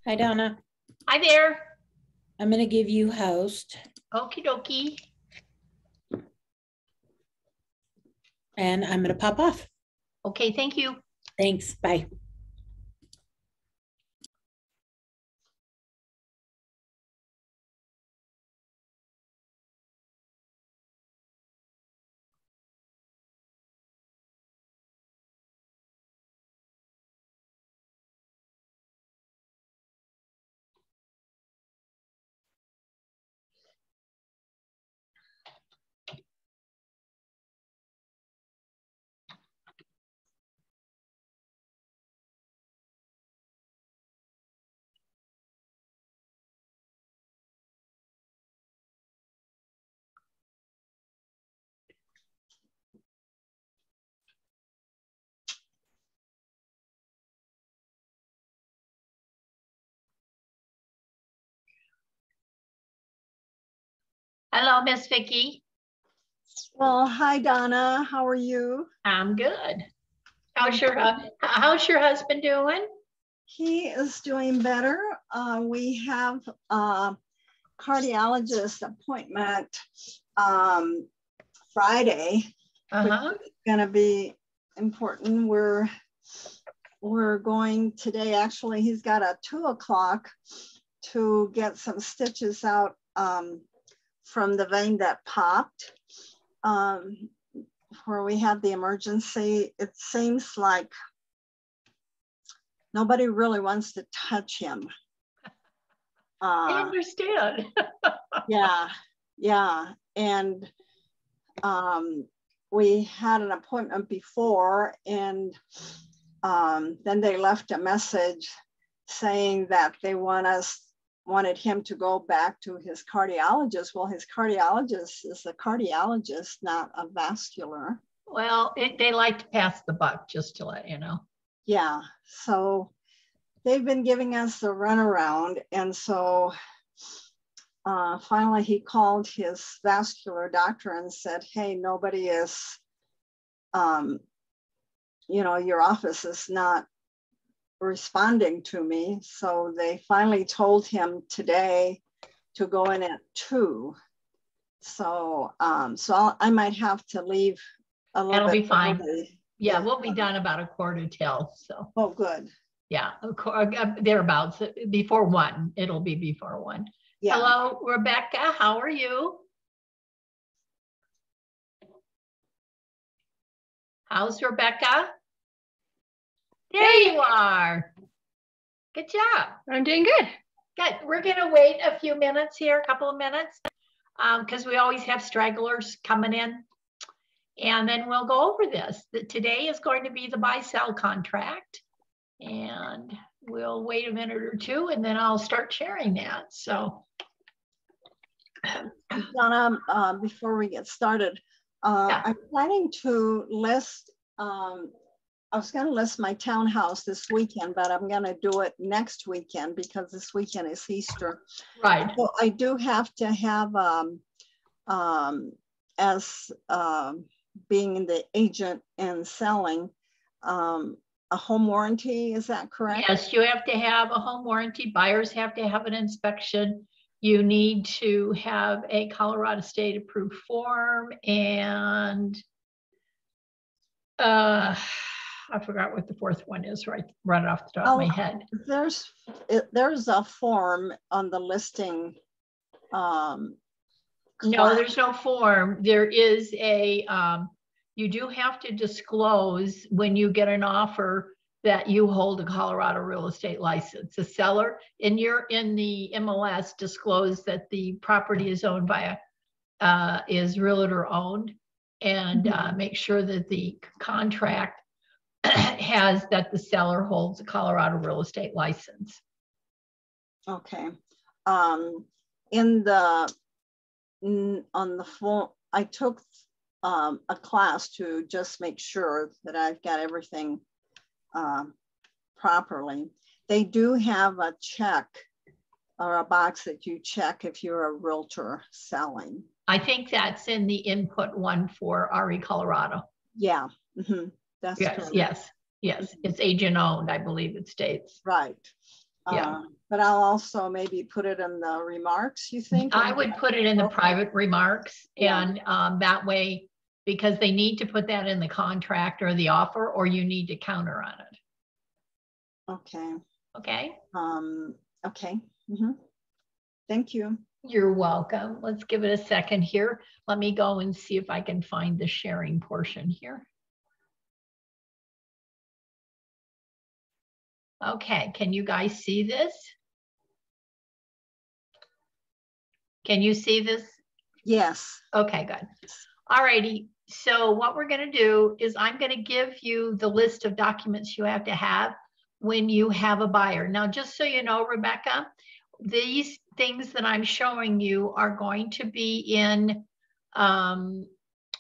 Hi, Donna. Hi there. I'm going to give you host Okie dokie. and I'm going to pop off. Okay, thank you. Thanks. Bye. Hello, Miss Vicki. Well, hi, Donna. How are you? I'm good. How's your husband doing? He is doing better. We have a cardiologist appointment Friday, which is going to be important. We're going today. Actually, he's got a 2 o'clock to get some stitches out from the vein that popped. Where we had the emergency, it seems like nobody really wants to touch him. I understand. Yeah. And we had an appointment before, and then they left a message saying that they wanted him to go back to his cardiologist. Well, his cardiologist is a cardiologist, not a vascular. Well, they like to pass the buck, just to let you know. Yeah, so they've been giving us the runaround. And so finally he called his vascular doctor and said, hey, nobody is, your office is not responding to me. So they finally told him today to go in at 2. So I might have to leave a little That'll bit be fine. early. Yeah, we'll be done about 1:45. So. Oh, good. Yeah, thereabouts. Before 1. It'll be before 1. Yeah. Hello, Rebecca. How are you? How's Rebecca? There you are. Good job. I'm doing good. Good. We're going to wait a few minutes here, a couple of minutes, because we always have stragglers coming in. And then we'll go over this. Today is going to be the buy-sell contract. And we'll wait a minute or two, and then I'll start sharing that. So, Donna, before we get started, I'm planning to list, I was going to list my townhouse this weekend, but I'm going to do it next weekend because this weekend is Easter. Right. So I do have to have, as being the agent and selling, a home warranty, is that correct? Yes, you have to have a home warranty. Buyers have to have an inspection. You need to have a Colorado State approved form, and I forgot what the 4th one is right off the top of my head. There's a form on the listing. No, there's no form. There is a, you do have to disclose when you get an offer that you hold a Colorado real estate license. The seller in the MLS disclose that the property is owned by is realtor owned, and make sure that the contract has that the seller holds a Colorado real estate license. Okay. On the phone, I took a class to just make sure that I've got everything properly. They do have a check or a box that you check if you're a realtor selling. I think that's in the input one for RE Colorado. Yeah. That's yes, correct. yes. It's agent owned, I believe it states. Right. Yeah. But I'll also maybe put it in the remarks, you think? I would put it in the private remarks, Yeah. and that way, because they need to put that in the contract or the offer, or you need to counter on it. Okay. Okay. Okay. Mhm. Thank you. You're welcome. Let's give it a second here. Let me go and see if I can find the sharing portion here. Okay, can you guys see this? Can you see this? Yes. Okay, good. All righty. So what we're going to do is I'm going to give you the list of documents you have to have when you have a buyer. Now, just so you know, Rebecca, these things that I'm showing you are going to be in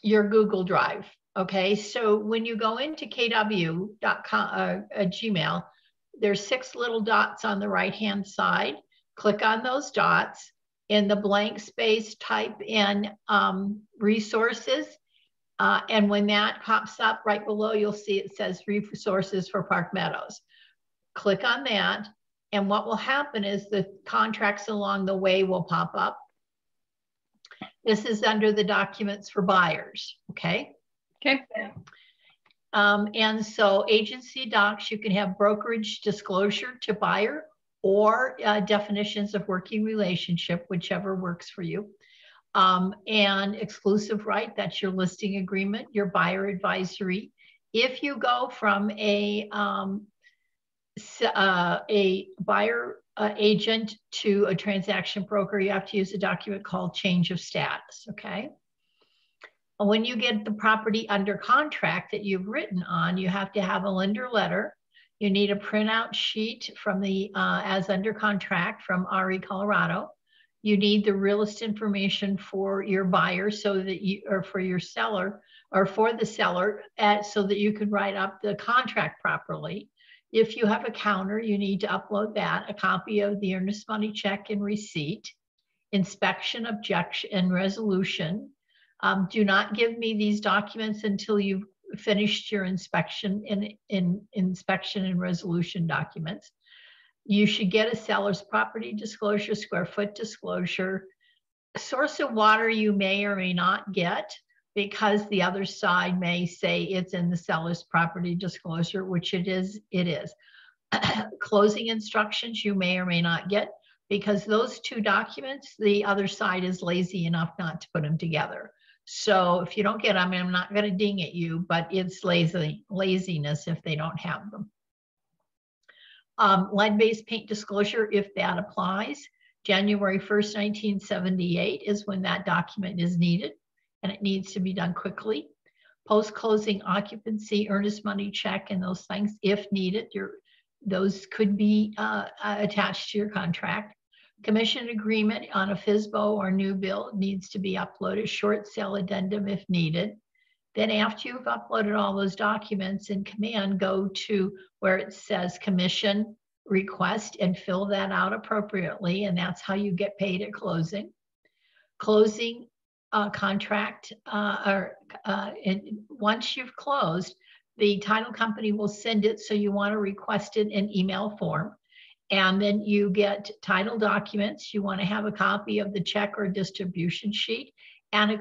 your Google Drive. Okay, so when you go into kw.com, Gmail, there's 6 little dots on the right-hand side. Click on those dots. In the blank space, type in resources. And when that pops up right below, you'll see it says resources for Park Meadows. Click on that. And what will happen is the contracts along the way will pop up. This is under the documents for buyers. Okay. Okay. And so agency docs, you can have brokerage disclosure to buyer or definitions of working relationship, whichever works for you. And exclusive right, that's your listing agreement, your buyer advisory. If you go from a buyer agent to a transaction broker, you have to use a document called change of status, okay? When you get the property under contract that you've written on, you have to have a lender letter. You need a printout sheet from the as under contract from RE Colorado. You need the realist information for your buyer so that you, or for your seller, or for the seller, so that you can write up the contract properly. If you have a counter, you need to upload that, a copy of the earnest money check and receipt, inspection, objection, and resolution. Do not give me these documents until you've finished your inspection in inspection and resolution documents. You should get a seller's property disclosure, square foot disclosure. Source of water you may or may not get because the other side may say it's in the seller's property disclosure, which it is. Closing instructions you may or may not get because those 2 documents, the other side is lazy enough not to put them together. So if you don't get them, I'm not going to ding at you, but it's laziness if they don't have them. Lead-based paint disclosure, if that applies. January 1st, 1978 is when that document is needed, and it needs to be done quickly. Post-closing occupancy, earnest money check, and those things, if needed, those could be attached to your contract. Commission agreement on a FSBO or new build needs to be uploaded, short sale addendum if needed. Then after you've uploaded all those documents in Command, go to where it says commission request and fill that out appropriately. And that's how you get paid at closing. Closing contract, once you've closed, the title company will send it. So you want to request it in email form. And then you get title documents. You want to have a copy of the check or distribution sheet and a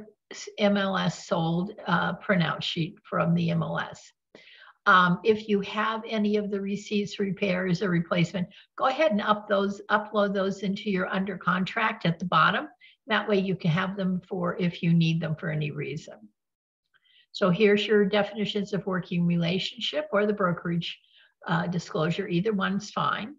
MLS sold printout sheet from the MLS. If you have any of the receipts, repairs, or replacement, go ahead and upload those into your under contract at the bottom. That way you can have them for if you need them for any reason. So here's your definitions of working relationship or the brokerage disclosure. Either one's fine.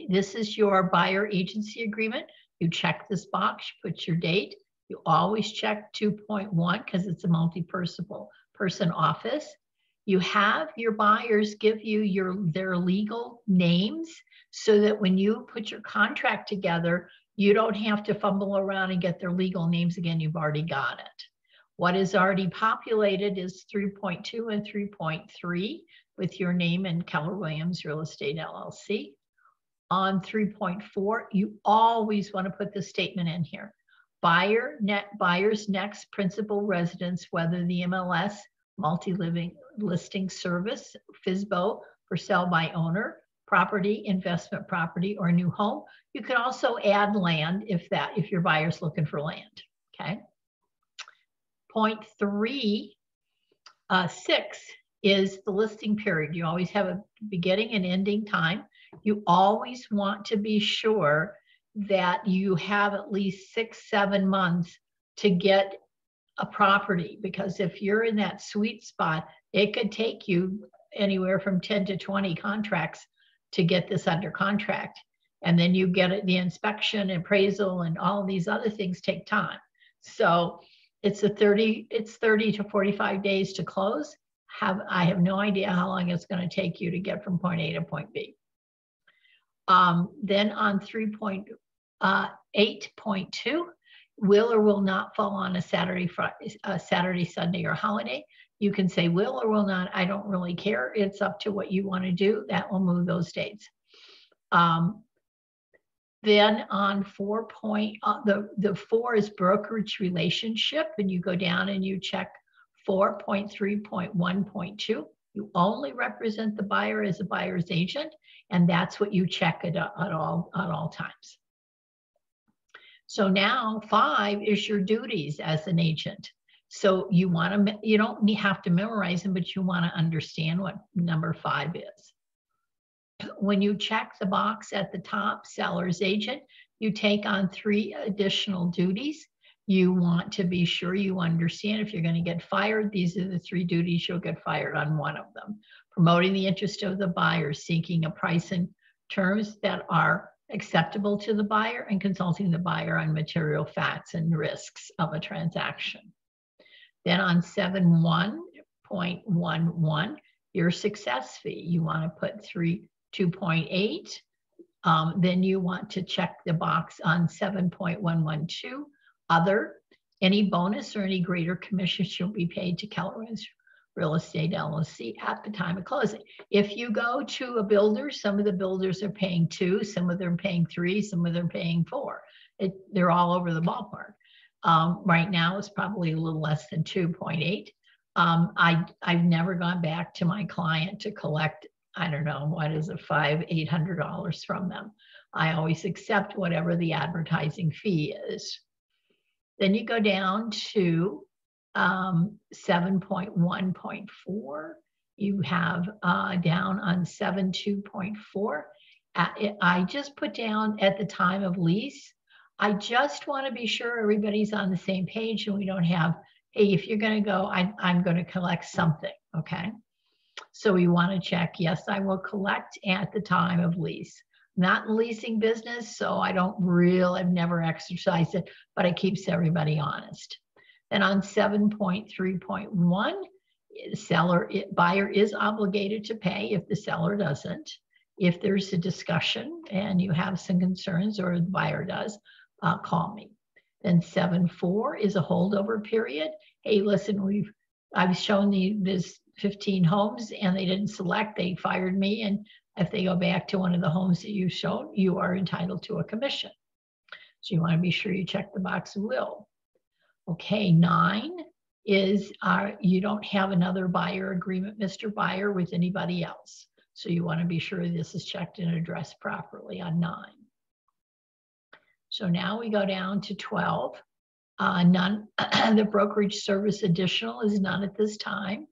This is your buyer agency agreement. You check this box, you put your date. You always check 2.1 because it's a multi-person office. You have your buyers give you their legal names so that when you put your contract together, you don't have to fumble around and get their legal names again. You've already got it. What is already populated is 3.2 and 3.3 with your name and Keller Williams Real Estate LLC. On 3.4, you always want to put the statement in here. Buyer's next principal residence, whether the MLS, multi-living listing service, FSBO, for sale by owner, property, investment property, or new home. You can also add land if your buyer's looking for land, okay? Point 3, 6 is the listing period. You always have a beginning and ending time. You always want to be sure that you have at least 6-7 months to get a property, because if you're in that sweet spot, it could take you anywhere from 10 to 20 contracts to get this under contract. And then you get it, the inspection, appraisal, and all these other things take time. So it's 30 to 45 days to close. I have no idea how long it's going to take you to get from point A to point B. Then on 3.8.2, will or will not fall on a Saturday, Sunday, or holiday. You can say will or will not. I don't really care. It's up to what you want to do. That will move those dates. Then on 4 the 4 is brokerage relationship, and you go down and you check 4.3.1.2. You only represent the buyer as a buyer's agent, and that's what you check at all times. So now 5 is your duties as an agent. So you don't have to memorize them, but you want to understand what number 5 is. When you check the box at the top, seller's agent, you take on 3 additional duties. You want to be sure you understand if you're going to get fired, these are the 3 duties you'll get fired on one of them. Promoting the interest of the buyer, seeking a price and terms that are acceptable to the buyer, and consulting the buyer on material facts and risks of a transaction. Then on 7.1.11, your success fee, you want to put 2.8. Then you want to check the box on 7.112, other. Any bonus or any greater commission shall be paid to Keller Williams Real Estate LLC at the time of closing. If you go to a builder, some of the builders are paying 2, some of them are paying 3, some of them are paying 4. They're all over the ballpark. Right now, it's probably a little less than 2.8. I've never gone back to my client to collect, I don't know, what is it, $500-800 from them. I always accept whatever the advertising fee is. Then you go down to 7.1.4. You have down on 7.2.4. I just put down at the time of lease. I just want to be sure everybody's on the same page and we don't have, hey, if you're going to go, I'm going to collect something, okay? So we want to check, yes, I will collect at the time of lease. Not in leasing business, so I've never exercised it, but it keeps everybody honest. Then on 7.3.1, buyer is obligated to pay if the seller doesn't. If there's a discussion and you have some concerns, or the buyer does, call me. Then 7.4 is a holdover period. Hey, listen, I've shown this 15 homes and they didn't select, they fired me. And if they go back to one of the homes that you've shown, you are entitled to a commission. So you want to be sure you check the box will. Okay, 9 is you don't have another buyer agreement, Mr. Buyer, with anybody else. So you want to be sure this is checked and addressed properly on 9. So now we go down to 12. None, the brokerage service additional is none at this time,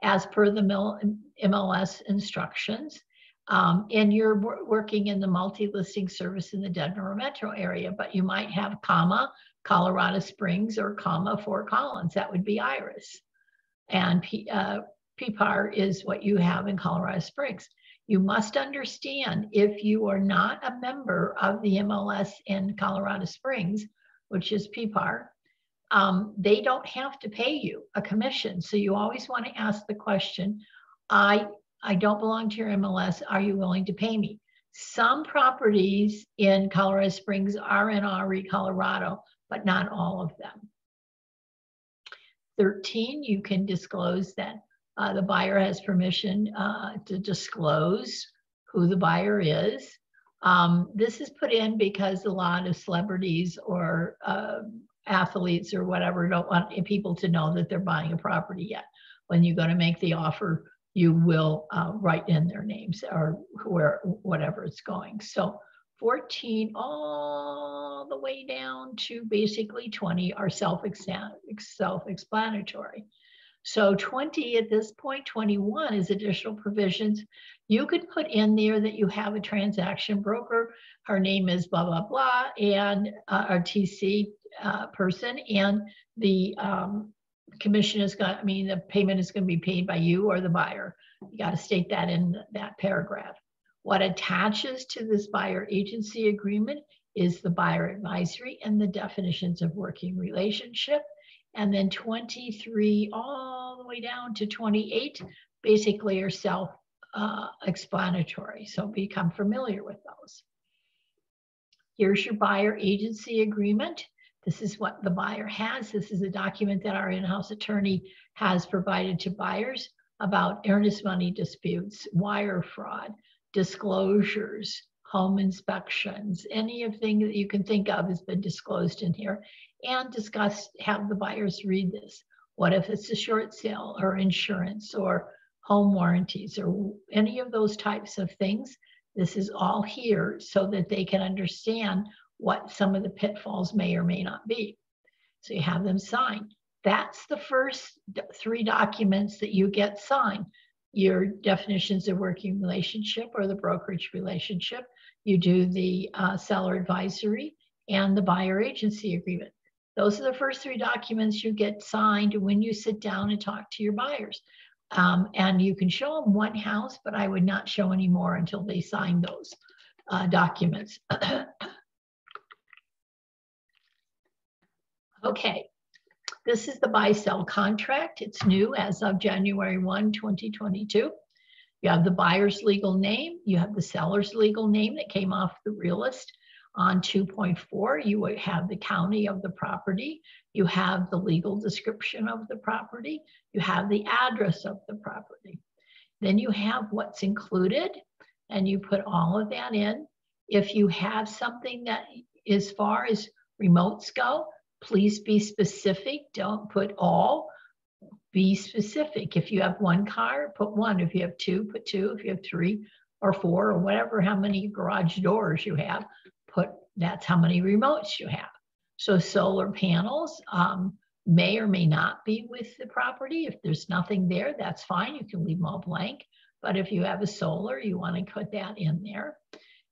as per the MLS instructions. And you're working in the multi-listing service in the Denver metro area, but you might have comma, Colorado Springs, or comma, Fort Collins. That would be Iris. And PPAR is what you have in Colorado Springs. You must understand, if you are not a member of the MLS in Colorado Springs, which is PPAR, they don't have to pay you a commission. So you always want to ask the question, I don't belong to your MLS. Are you willing to pay me? Some properties in Colorado Springs are in RE Colorado, but not all of them. 13, you can disclose that the buyer has permission to disclose who the buyer is. This is put in because a lot of celebrities or athletes or whatever don't want people to know that they're buying a property yet. When you go to make the offer you will write in their names or whatever it's going. So 14 all the way down to basically 20 are self-explanatory. So 20 at this point, 21 is additional provisions. You could put in there that you have a transaction broker. Her name is blah, blah, blah, and our TC person, and the commission is going to, I mean, the payment is going to be paid by you or the buyer. You got to state that in that paragraph. What attaches to this buyer agency agreement is the buyer advisory and the definitions of working relationship. And then 23 all the way down to 28 basically are self-explanatory. So become familiar with those. Here's your buyer agency agreement. This is what the buyer has. This is a document that our in-house attorney has provided to buyers about earnest money disputes, wire fraud, disclosures, home inspections, anything that you can think of has been disclosed in here, and discuss, have the buyers read this. What if it's a short sale or insurance or home warranties or any of those types of things? This is all here so that they can understand what some of the pitfalls may or may not be. So you have them sign. That's the first 3 documents that you get signed. Your definitions of working relationship or the brokerage relationship. You do the seller advisory and the buyer agency agreement. Those are the first 3 documents you get signed when you sit down and talk to your buyers. And you can show them one house, but I would not show any more until they sign those documents. Okay, this is the buy-sell contract. It's new as of January 1, 2022. You have the buyer's legal name. You have the seller's legal name that came off the realist. On 2.4, you would have the county of the property. You have the legal description of the property. You have the address of the property. Then you have what's included, and you put all of that in. If you have something that, as far as remotes go, please be specific. Don't put all. Be specific. If you have 1 car, put 1. If you have 2, put 2. If you have 3 or 4 or whatever, how many garage doors you have, put that's how many remotes you have. So solar panels may or may not be with the property. If there's nothing there, that's fine. You can leave them all blank. But if you have a solar, you want to put that in there.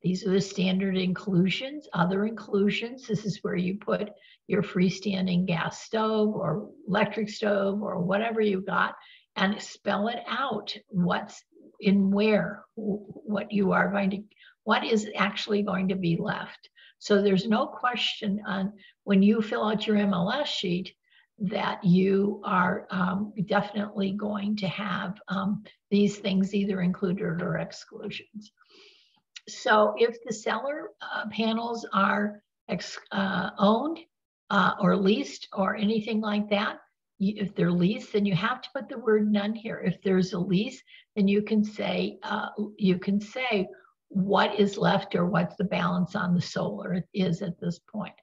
These are the standard inclusions. Other inclusions, this is where you put your freestanding gas stove or electric stove or whatever you got, and spell it out. What's in where, what you are going to, what is actually going to be left. So there's no question on when you fill out your MLS sheet that you are definitely going to have these things either included or exclusions. So if the seller panels are owned or leased or anything like that, if they're leased, then you have to put the word none here. If there's a lease, then you can say what is left or what's the balance on the solar is at this point.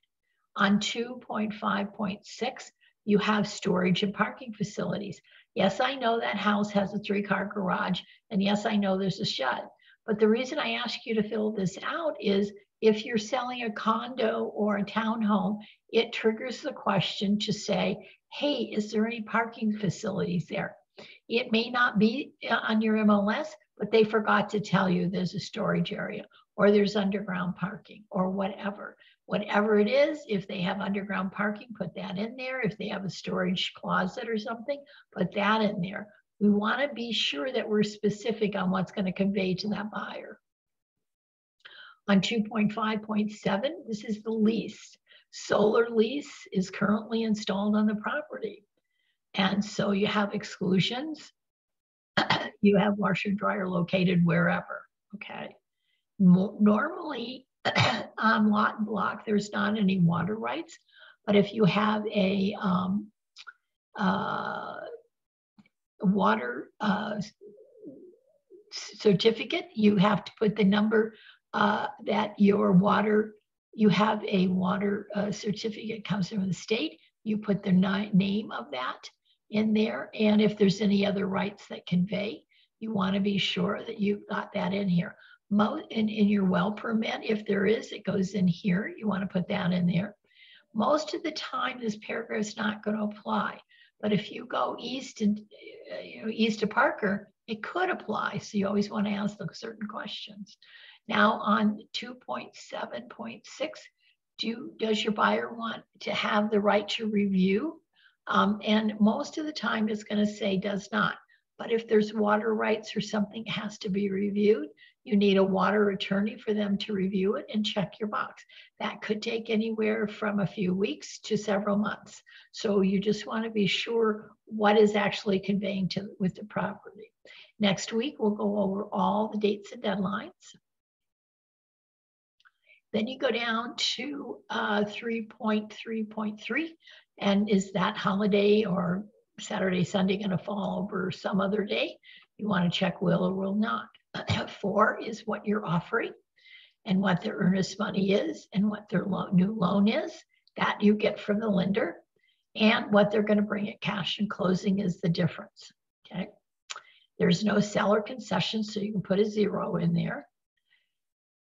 On 2.5.6, you have storage and parking facilities. Yes, I know that house has a 3-car garage, and yes, I know there's a shed. But the reason I ask you to fill this out is if you're selling a condo or a townhome, it triggers the question to say, hey, is there any parking facilities there? It may not be on your MLS, but they forgot to tell you there's a storage area or there's underground parking or whatever. Whatever it is, if they have underground parking, put that in there. If they have a storage closet or something, put that in there. We want to be sure that we're specific on what's going to convey to that buyer. On 2.5.7, this is the lease. Solar lease is currently installed on the property. And so you have exclusions. You have washer dryer located wherever, okay? Normally on lot and block, there's not any water rights, but if you have a water certificate, you have to put the number that your water, you have a water certificate comes from the state, you put the name of that in there, and if there's any other rights that convey, You want to be sure that you've got that in here. In your well permit, if there is, it goes in here. You want to put that in there. Most of the time, this paragraph is not going to apply. But if you go east and east of Parker, it could apply. So you always want to ask those certain questions. Now on 2.7.6, does your buyer want to have the right to review? And most of the time it's going to say does not. But if there's water rights or something has to be reviewed, you need a water attorney for them to review it and check your box. That could take anywhere from a few weeks to several months. So you just want to be sure what is actually conveying with the property. Next week, we'll go over all the dates and deadlines. Then you go down to 3.3.3, and is that holiday or Saturday, Sunday going to fall over some other day? You want to check will or will not. 4 is what you're offering and what their earnest money is and what their new loan is that you get from the lender, and what they're going to bring at cash and closing is the difference. Okay. There's no seller concession, so you can put a 0 in there.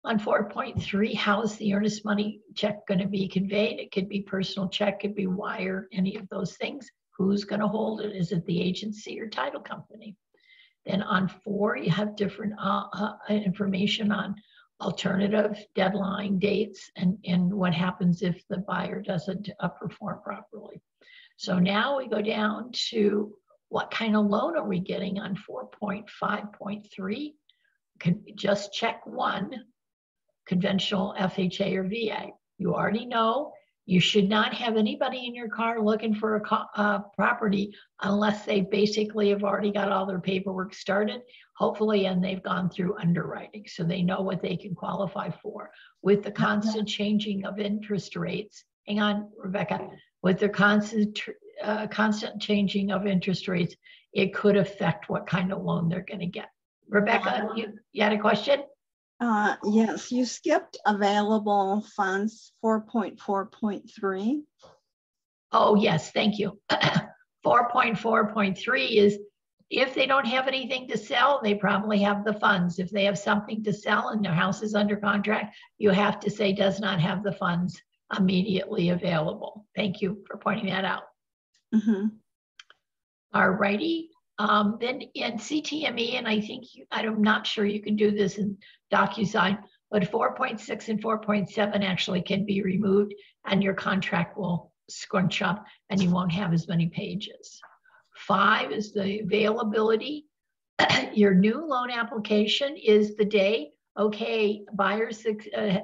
On 4.3, how is the earnest money check going to be conveyed? It could be personal check, could be wire, any of those things. Who's going to hold it? Is it the agency or title company? Then on 4, you have different information on alternative deadline dates and what happens if the buyer doesn't perform properly. So now we go down to what kind of loan are we getting on 4.5.3? Just check 1, conventional FHA or VA. You already know you should not have anybody in your car looking for a property unless they basically have already got all their paperwork started, hopefully, and they've gone through underwriting, so they know what they can qualify for. With the constant changing of interest rates, hang on, Rebecca, with the constant changing of interest rates, it could affect what kind of loan they're going to get. Rebecca, you had a question? Yes, you skipped available funds 4.4.3. Oh, yes, thank you. 4.4.3 is if they don't have anything to sell, they probably have the funds. If they have something to sell and their house is under contract, you have to say does not have the funds immediately available. Thank you for pointing that out. Mm-hmm. All righty. Then in CTME, and I think I'm not sure you can do this in DocuSign, but 4.6 and 4.7 actually can be removed and your contract will scrunch up and you won't have as many pages. 5 is the availability. Your new loan application is the day, okay,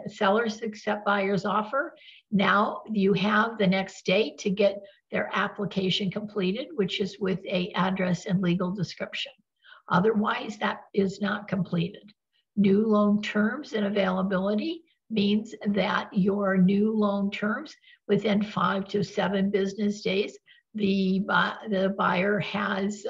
sellers accept buyer's offer. Now you have the next day to get their application completed, which is with an address and legal description. Otherwise, that is not completed. New loan terms and availability means that your new loan terms within 5 to 7 business days, the buyer has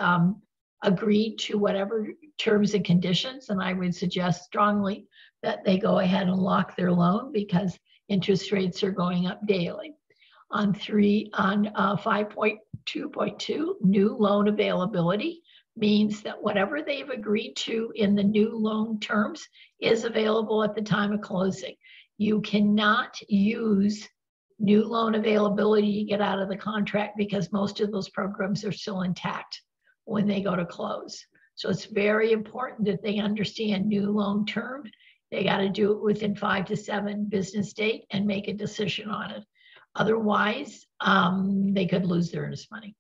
agreed to whatever terms and conditions, and I would suggest strongly that they go ahead and lock their loan because interest rates are going up daily. On 5.2.2, new loan availability means that whatever they've agreed to in the new loan terms is available at the time of closing. You cannot use new loan availability to get out of the contract because most of those programs are still intact when they go to close. So it's very important that they understand new loan term. They got to do it within 5 to 7 business date and make a decision on it. Otherwise, they could lose their earnest money.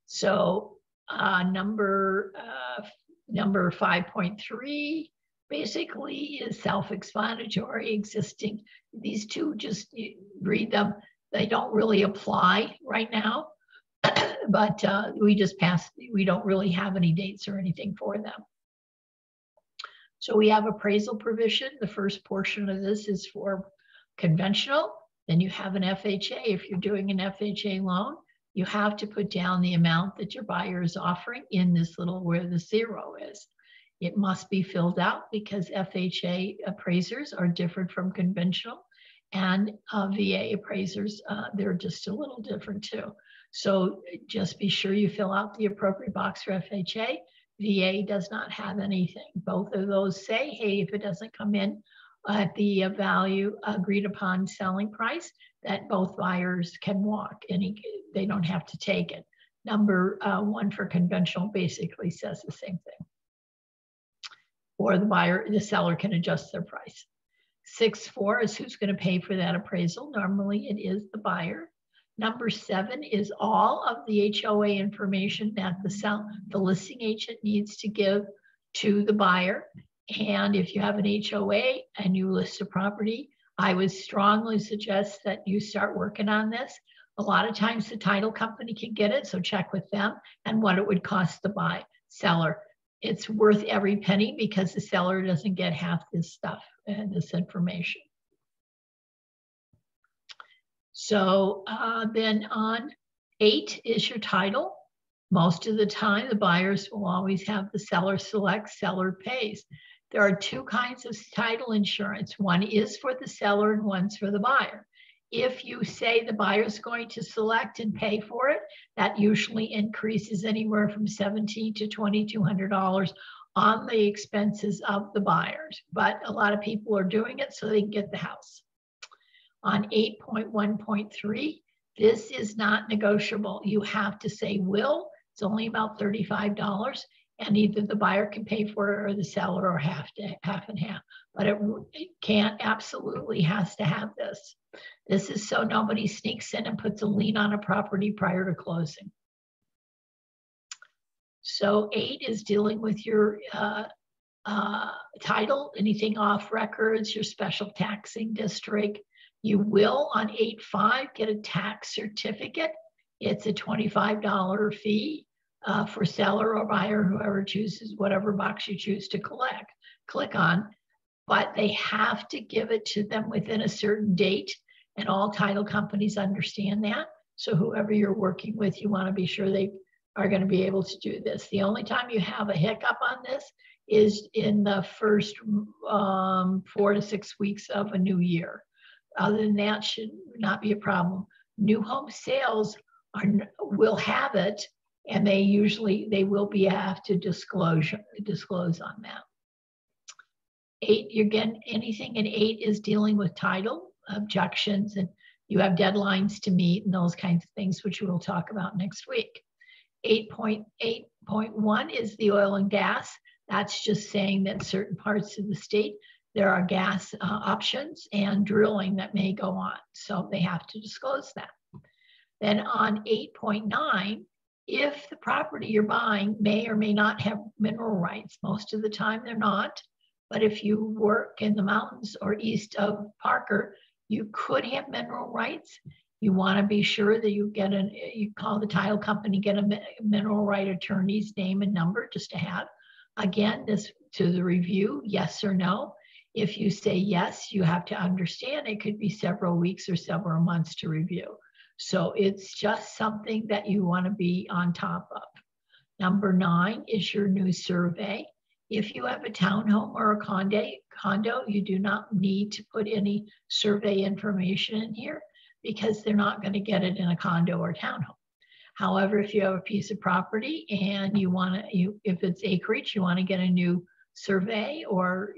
So number 5.3 basically is self-explanatory, existing. These two, just read them. They don't really apply right now, but we just passed, we don't really have any dates or anything for them. So we have appraisal provision. The first portion of this is for conventional. Then you have an FHA. If you're doing an FHA loan, you have to put down the amount that your buyer is offering in this little where the 0 is. It must be filled out because FHA appraisers are different from conventional, and VA appraisers, they're just a little different too. So just be sure you fill out the appropriate box for FHA. VA does not have anything. Both of those say, hey, if it doesn't come in at the value agreed upon selling price, that both buyers can walk and they don't have to take it. Number 1 for conventional basically says the same thing. Or the seller can adjust their price. 6.4 is who's going to pay for that appraisal. Normally it is the buyer. Number 7 is all of the HOA information that the listing agent needs to give to the buyer. And if you have an HOA and you list a property, I would strongly suggest that you start working on this. A lot of times the title company can get it, so check with them and what it would cost the seller. It's worth every penny because the seller doesn't get half this stuff and this information. So then on 8 is your title. Most of the time, the buyers will always have the seller select, seller pays. There are 2 kinds of title insurance. One is for the seller and one's for the buyer. If you say the buyer's going to select and pay for it, that usually increases anywhere from $1,700 to $2,200 on the expenses of the buyers. But a lot of people are doing it so they can get the house. On 8.1.3, this is not negotiable. You have to say will. It's only about $35. And either the buyer can pay for it or the seller, or half and half. But it absolutely has to have this. This is so nobody sneaks in and puts a lien on a property prior to closing. So 8 is dealing with your title, anything off records, your special taxing district. You will on 8.5 get a tax certificate. It's a $25 fee. For seller or buyer, whoever chooses whatever box you choose to click on, but they have to give it to them within a certain date, and all title companies understand that. So whoever you're working with, you want to be sure they are going to be able to do this. The only time you have a hiccup on this is in the first 4 to 6 weeks of a new year. Other than that, should not be a problem. New home sales will have it, and they will have to disclose on that. 8, again, anything in 8 is dealing with title objections, and you have deadlines to meet and those kinds of things, which we'll talk about next week. 8.8.1 is the oil and gas. That's just saying that certain parts of the state, there are gas options and drilling that may go on. So they have to disclose that. Then on 8.9, if the property you're buying may or may not have mineral rights, most of the time they're not, but if you work in the mountains or east of Parker, you could have mineral rights. You want to be sure that you call the title company, get a mineral right attorney's name and number just to have. Again, this to the review, yes or no. If you say yes, you have to understand it could be several weeks or several months to review. So it's just something that you want to be on top of. Number 9 is your new survey. If you have a townhome or a condo, you do not need to put any survey information in here because they're not going to get it in a condo or townhome. However, if you have a piece of property and if it's acreage, you want to get a new survey or,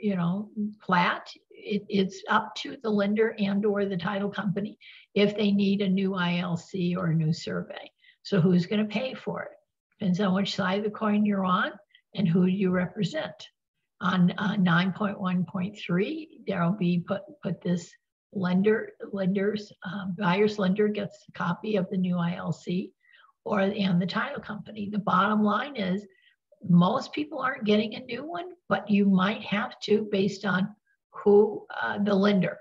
plat, it's up to the lender and or the title company if they need a new ILC or a new survey. So who's going to pay for it? Depends on which side of the coin you're on and who you represent. On 9.1.3, there will be put this buyer's lender gets a copy of the new ILC and the title company. The bottom line is most people aren't getting a new one, but you might have to based on who the lender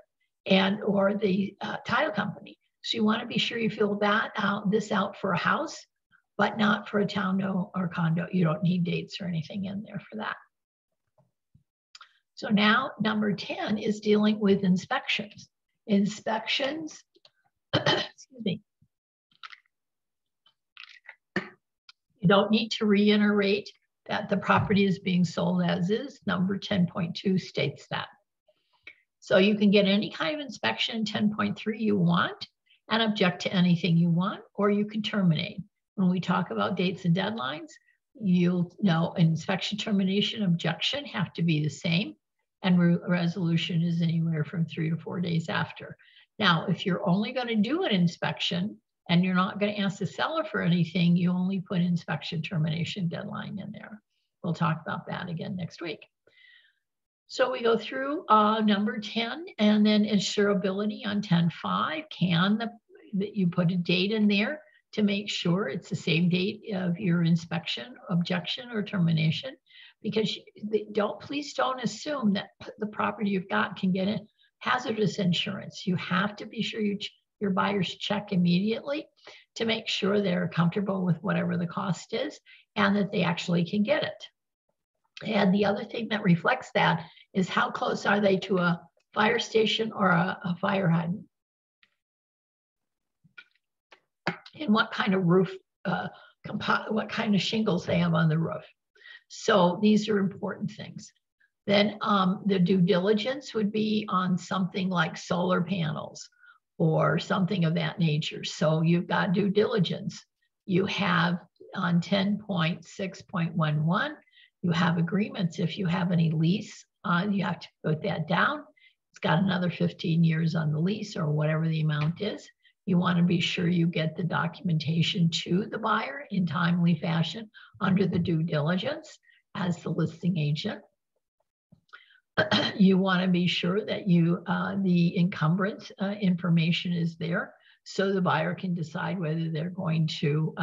and or the title company. So you want to be sure you fill this out for a house, but not for a townhome or condo. You don't need dates or anything in there for that. So now number 10 is dealing with inspections. Inspections, excuse me. You don't need to reiterate that the property is being sold as is. Number 10.2 states that. So you can get any kind of inspection 10.3 you want and object to anything you want, or you can terminate. When we talk about dates and deadlines, you'll know inspection, termination, objection have to be the same, and resolution is anywhere from 3 to 4 days after. Now, if you're only going to do an inspection and you're not going to ask the seller for anything, you only put inspection termination deadline in there. We'll talk about that again next week. So we go through number 10, and then insurability on 10.5. That you put a date in there to make sure it's the same date of your inspection, objection, or termination, because please don't assume that the property you've got can get in hazardous insurance. You have to be sure your buyers check immediately to make sure they're comfortable with whatever the cost is and that they actually can get it. And the other thing that reflects that is how close are they to a fire station or a fire hydrant? And what kind of roof, what kind of shingles they have on the roof. So these are important things. Then the due diligence would be on something like solar panels or something of that nature. So you've got due diligence. You have on 10.6.11, you have agreements. If you have any lease, you have to put that down. It's got another 15 years on the lease or whatever the amount is. You want to be sure you get the documentation to the buyer in timely fashion under the due diligence as the listing agent. You want to be sure that the encumbrance information is there so the buyer can decide whether they're going to,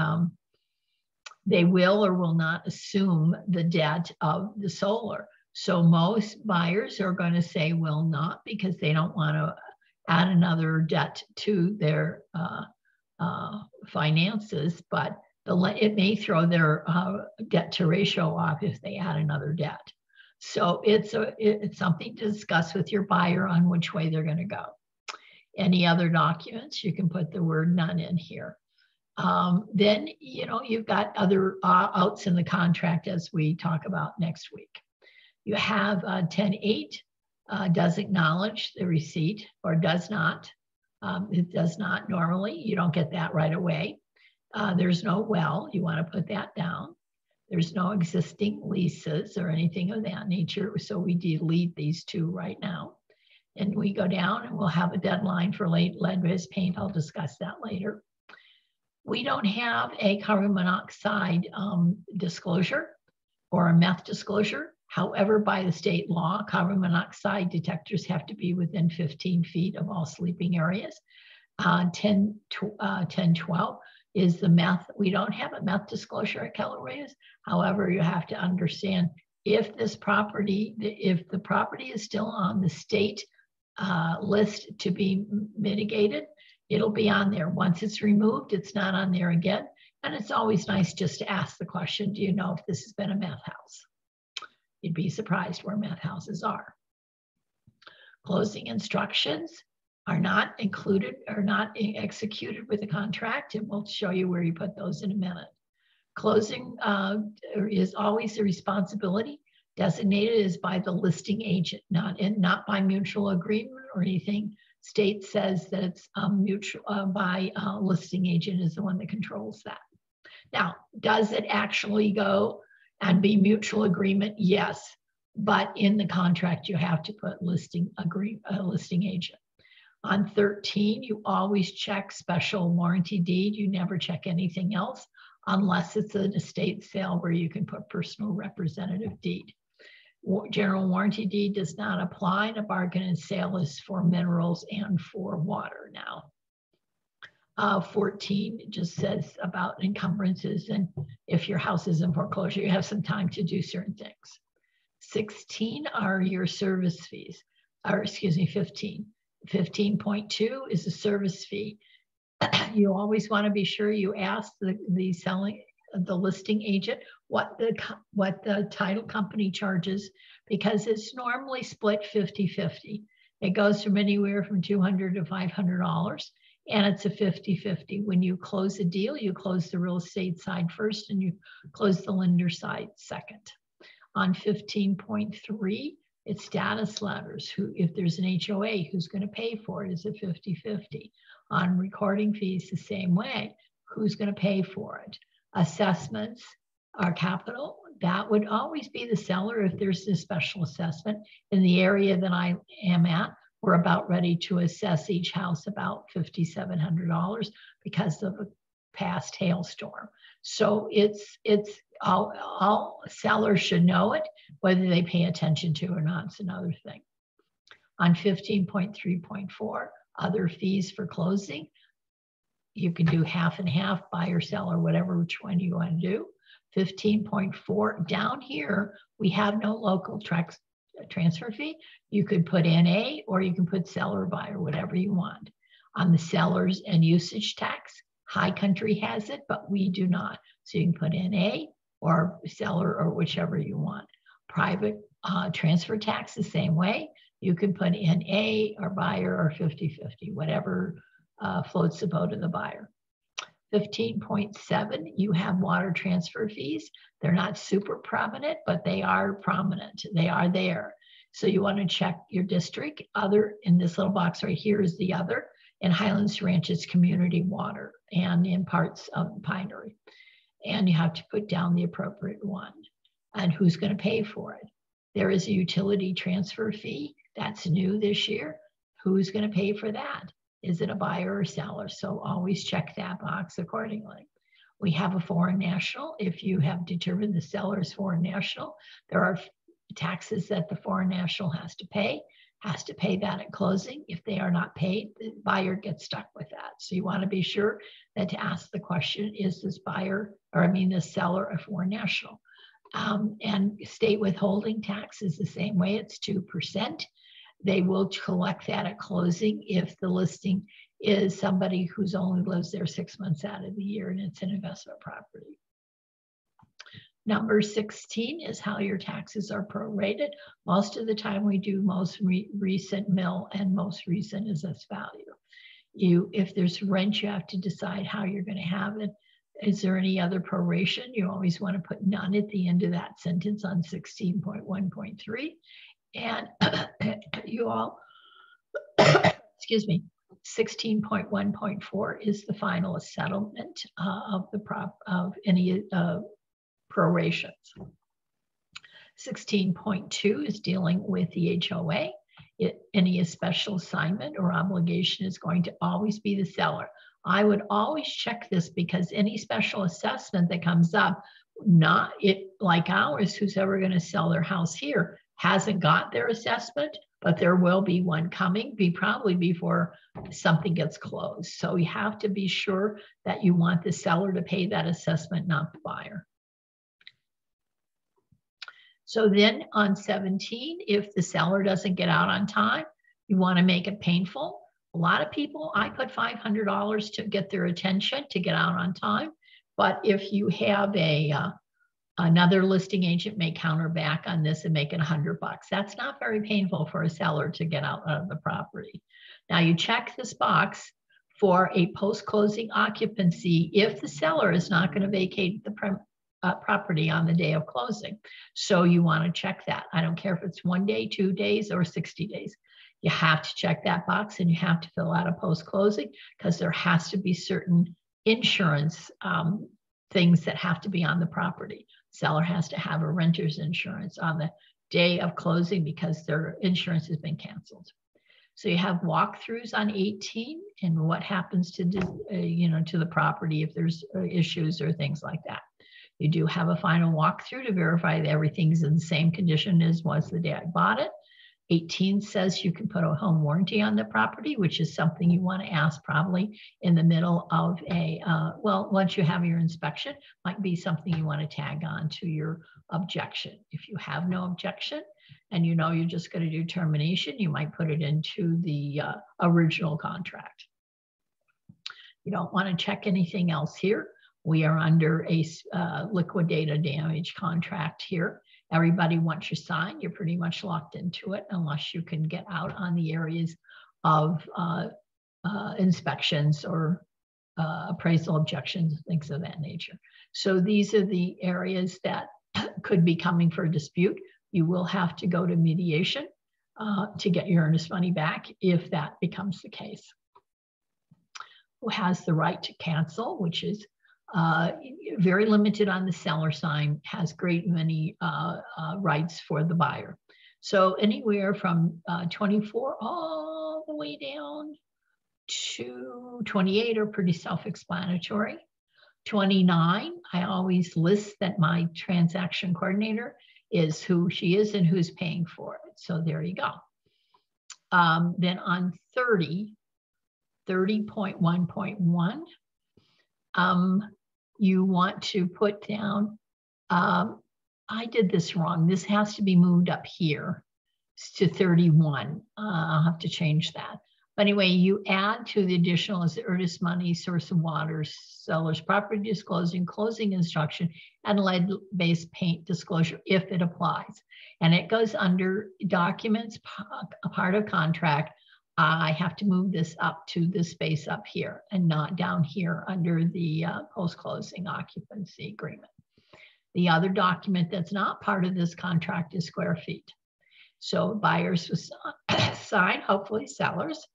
they will or will not assume the debt of the solar. So most buyers are going to say will not because they don't want to add another debt to their finances, but it may throw their debt to ratio off if they add another debt. So it's something to discuss with your buyer on which way they're going to go. Any other documents, you can put the word none in here. Then, you've got other outs in the contract as we talk about next week. You have 10.8 does acknowledge the receipt or does not. It does not normally. You don't get that right away. There's no well. You want to put that down. There's no existing leases or anything of that nature. So we delete these two right now. And we go down and we'll have a deadline for lead-based paint. I'll discuss that later. We don't have a carbon monoxide disclosure or a meth disclosure. However, by the state law, carbon monoxide detectors have to be within 15 feet of all sleeping areas. 10.12 is the meth. We don't have a meth disclosure at Keller Williams. However, you have to understand if the property is still on the state list to be mitigated, it'll be on there. Once it's removed, it's not on there again. And it's always nice just to ask the question, do you know if this has been a meth house? You'd be surprised where meth houses are. Closing instructions are not included or not executed with the contract, and we'll show you where you put those in a minute. Closing is always the responsibility designated as by the listing agent, not by mutual agreement or anything. State says that it's listing agent is the one that controls that. Now, does it actually go and be mutual agreement? Yes, but in the contract you have to put listing agent. On 13, you always check special warranty deed. You never check anything else unless it's an estate sale where you can put personal representative deed. General warranty deed does not apply. The bargain and sale is for minerals and for water now. 14 just says about encumbrances, and if your house is in foreclosure, you have some time to do certain things. 16 are your service fees, or excuse me, 15. 15.2 is a service fee. You always want to be sure you ask the listing agent what the title company charges, because it's normally split 50-50. It goes from anywhere from $200 to $500, and it's a 50-50. When you close a deal, you close the real estate side first and you close the lender side second. On 15.3, it's status letters. If there's an HOA, who's going to pay for it? Is it 50-50? On recording fees, the same way. Who's going to pay for it? Assessments our capital, that would always be the seller if there's a special assessment. In the area that I am at, we're about ready to assess each house about $5,700 because of a past hailstorm. So it's all sellers should know it. Whether they pay attention to or not, it's another thing. On 15.3.4, other fees for closing, you can do half and half, buyer, seller, whatever, which one you want to do. 15.4, down here, we have no local transfer fee. You could put NA or you can put seller, buyer, whatever you want. On the sellers and usage tax, High Country has it, but we do not. So you can put NA or seller or whichever you want. Private transfer tax the same way. You can put NA or buyer or 50-50, whatever floats the boat of the buyer. 15.7, you have water transfer fees. They're not super prominent, but they are prominent. They are there. So you want to check your district. Other, in this little box right here is the other. In Highlands Ranch, it's community water, and in parts of Pinery. And you have to put down the appropriate one. And who's going to pay for it? There is a utility transfer fee. That's new this year. Who's going to pay for that? Is it a buyer or seller? So always check that box accordingly. We have a foreign national. If you have determined the seller is foreign national, there are taxes that the foreign national has to pay that at closing. If they are not paid, the buyer gets stuck with that. So you want to be sure that to ask the question, is this buyer, or the seller, a foreign national? And state withholding tax is the same way. It's 2%. They will collect that at closing if the listing is somebody who's only lives there 6 months out of the year and it's an investment property. Number 16 is how your taxes are prorated. Most of the time we do most recent mill, and most recent is assessed value. If there's rent, you have to decide how you're going to have it. Is there any other proration? You always want to put none at the end of that sentence on 16.1.3. And you all, excuse me, 16.1.4 is the final settlement of any prorations. 16.2 is dealing with the HOA. Any special assignment or obligation is going to always be the seller. I would always check this because any special assessment that comes up, not it like ours, who's ever going to sell their house here, hasn't got their assessment, but there will be one coming, probably before something gets closed. So you have to be sure that you want the seller to pay that assessment, not the buyer. So then on 17, if the seller doesn't get out on time, you want to make it painful. A lot of people, I put $500 to get their attention to get out on time. But if you have another listing agent may counter back on this and make it $100. That's not very painful for a seller to get out of the property. Now you check this box for a post-closing occupancy if the seller is not going to vacate the property on the day of closing. So you want to check that. I don't care if it's 1 day, 2 days, or 60 days. You have to check that box and you have to fill out a post-closing because there has to be certain insurance things that have to be on the property. Seller has to have a renter's insurance on the day of closing because their insurance has been canceled. So you have walkthroughs on 18 and what happens to to the property if there's issues or things like that. You do have a final walkthrough to verify that everything's in the same condition as was the day I bought it. 18 says you can put a home warranty on the property, which is something you want to ask probably in the middle of once you have your inspection, might be something you want to tag on to your objection. If you have no objection and you know you're just going to do termination, you might put it into the original contract. You don't want to check anything else here. We are under a liquidated damage contract here. Everybody, once you sign, you're pretty much locked into it unless you can get out on the areas of inspections or appraisal objections, things of that nature. So these are the areas that could be coming for a dispute. You will have to go to mediation to get your earnest money back if that becomes the case. Who has the right to cancel, which is very limited on the seller sign, has great many rights for the buyer. So anywhere from 24 all the way down to 28 are pretty self-explanatory. 29, I always list that my transaction coordinator is who she is and who's paying for it. So there you go. Then on 30.1.1, you want to put down, I did this wrong. This has to be moved up here to 31. I'll have to change that. But anyway, you add to the additional as the earnest money, source of water, seller's property disclosing, closing instruction, and lead-based paint disclosure if it applies. And it goes under documents, a part of contract. I have to move this up to this space up here and not down here under the post-closing occupancy agreement. The other document that's not part of this contract is square feet. So buyers will sign, hopefully sellers.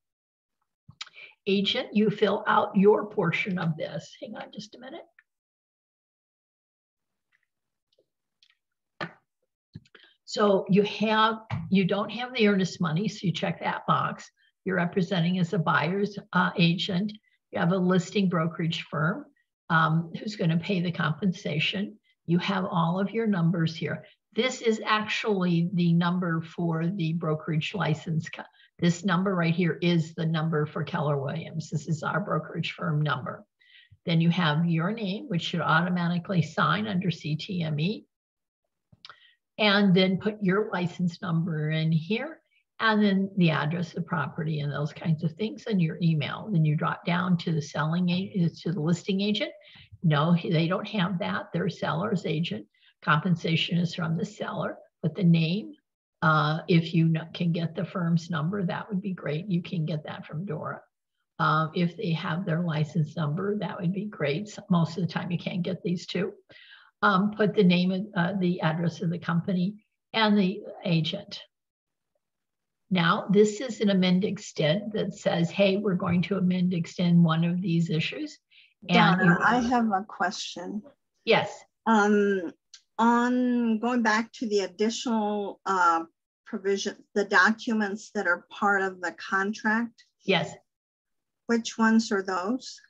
Agent, you fill out your portion of this. Hang on just a minute. So you don't have the earnest money, so you check that box. You're representing as a buyer's agent. You have a listing brokerage firm who's going to pay the compensation. You have all of your numbers here. This is actually the number for the brokerage license. This number right here is the number for Keller Williams. This is our brokerage firm number. Then you have your name, which should automatically sign under CTME. And then put your license number in here, and then the address of the property and those kinds of things, and your email. Then you drop down to the selling agent, to the listing agent. No, they don't have that. They're a seller's agent. Compensation is from the seller, but the name, if you can get the firm's number, that would be great. You can get that from Dora. If they have their license number, that would be great. So most of the time you can't get these two. Put the name of the address of the company and the agent. Now, this is an amend extend that says, hey, we're going to amend extend one of these issues. Donna, I have a question. Yes. On going back to the additional provision, the documents that are part of the contract. Yes. Which ones are those?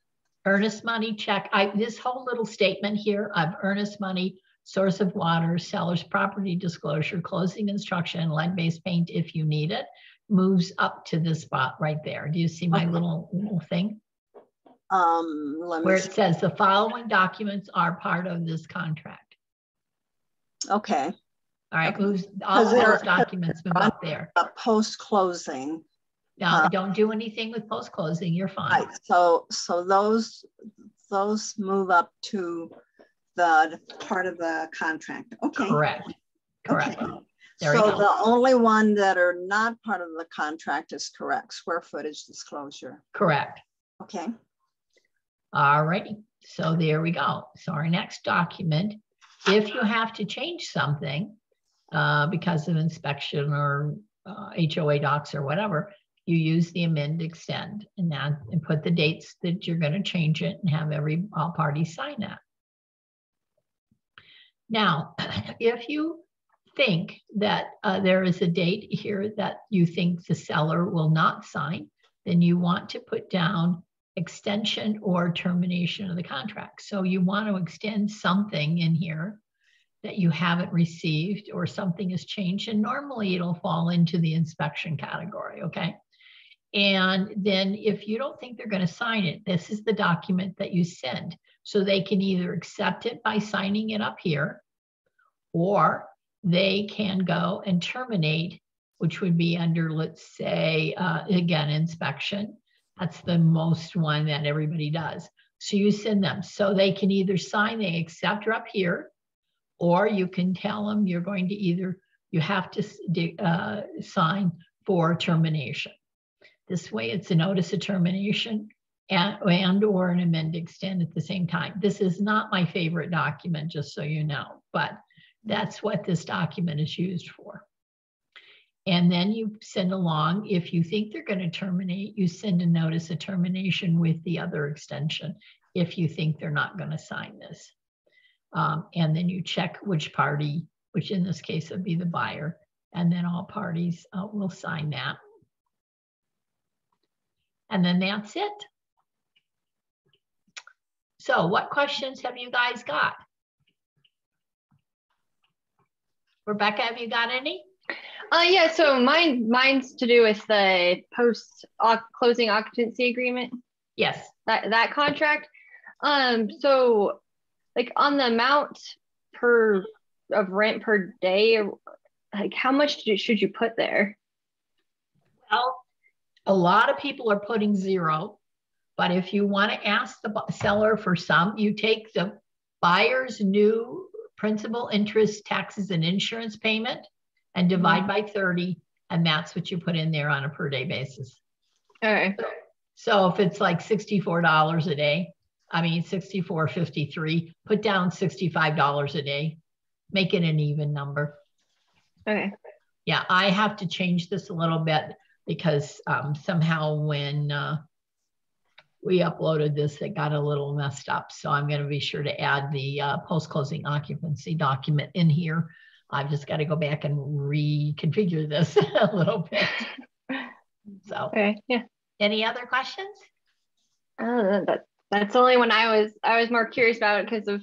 Earnest money check. This whole little statement here of earnest money, source of water, seller's property disclosure, closing instruction, lead-based paint if you need it, moves up to this spot right there. Do you see my little thing? Where it says the following documents are part of this contract. Okay. All right, moves all of those documents move up there. Post-closing. No, don't do anything with post-closing. You're fine. Right. So those move up to the part of the contract. Okay. Correct. Correct. Okay. There So the only one that are not part of the contract is correct. Square footage disclosure. Correct. Okay. All righty. So there we go. So our next document, if you have to change something because of inspection or HOA docs or whatever, you use the amend extend and put the dates that you're going to change it and have all parties sign that. Now, if you think that there is a date here that you think the seller will not sign, then you want to put down extension or termination of the contract. So you want to extend something in here that you haven't received or something has changed, and normally it'll fall into the inspection category, okay? And then if you don't think they're going to sign it, this is the document that you send. So they can either accept it by signing it up here, or they can go and terminate, which would be under, let's say, again, inspection. That's the most one that everybody does. So you send them. So they can either sign, they accept up here, or you can tell them you're going to you have to sign for termination. This way it's a notice of termination and or an amend extend at the same time. This is not my favorite document, just so you know, but that's what this document is used for. And then you send along, if you think they're going to terminate, you send a notice of termination with the other extension if you think they're not going to sign this. And then you check which party, which in this case would be the buyer, and then all parties will sign that. And then that's it. So what questions have you guys got? Rebecca, have you got any? Yeah, so mine's to do with the post closing occupancy agreement. Yes. That contract. So like on the amount of rent per day, like how much should you put there? Well, a lot of people are putting 0, but if you want to ask the seller for some, you take the buyer's new principal, interest, taxes, and insurance payment and divide by 30, and that's what you put in there on a per day basis. Okay. So if it's like $64 a day, I mean, $64.53, put down $65 a day, make it an even number. Okay. Yeah, I have to change this a little bit because somehow when we uploaded this, it got a little messed up. So I'm going to be sure to add the post-closing occupancy document in here. I've just got to go back and reconfigure this a little bit. So, okay, yeah. Any other questions? That's the only one I was more curious about because of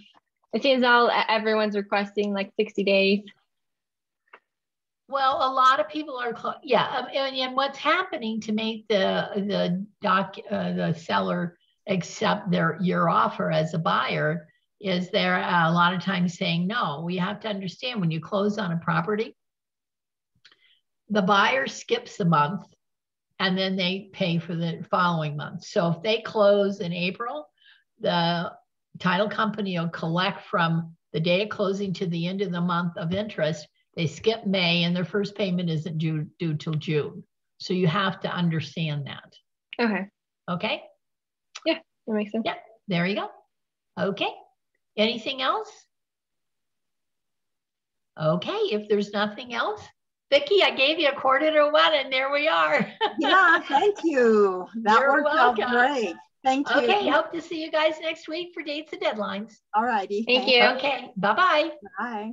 it seems now everyone's requesting like 60 days. Well, a lot of people are, and what's happening to make the seller accept your offer as a buyer is they're a lot of times saying no. We have to understand when you close on a property, the buyer skips a month and then they pay for the following month. So if they close in April, the title company will collect from the day of closing to the end of the month of interest. They skip May and their first payment isn't due till June. So you have to understand that. Okay. Okay? Yeah, that makes sense. Yeah, there you go. Okay. Anything else? Okay, if there's nothing else. Vicki, I gave you a quarter to 1 and there we are. Yeah, thank you. That You're worked out welcome. great. Thank you. Okay, hope to see you guys next week for dates and deadlines. All righty. Thank you. Okay, bye-bye. Bye.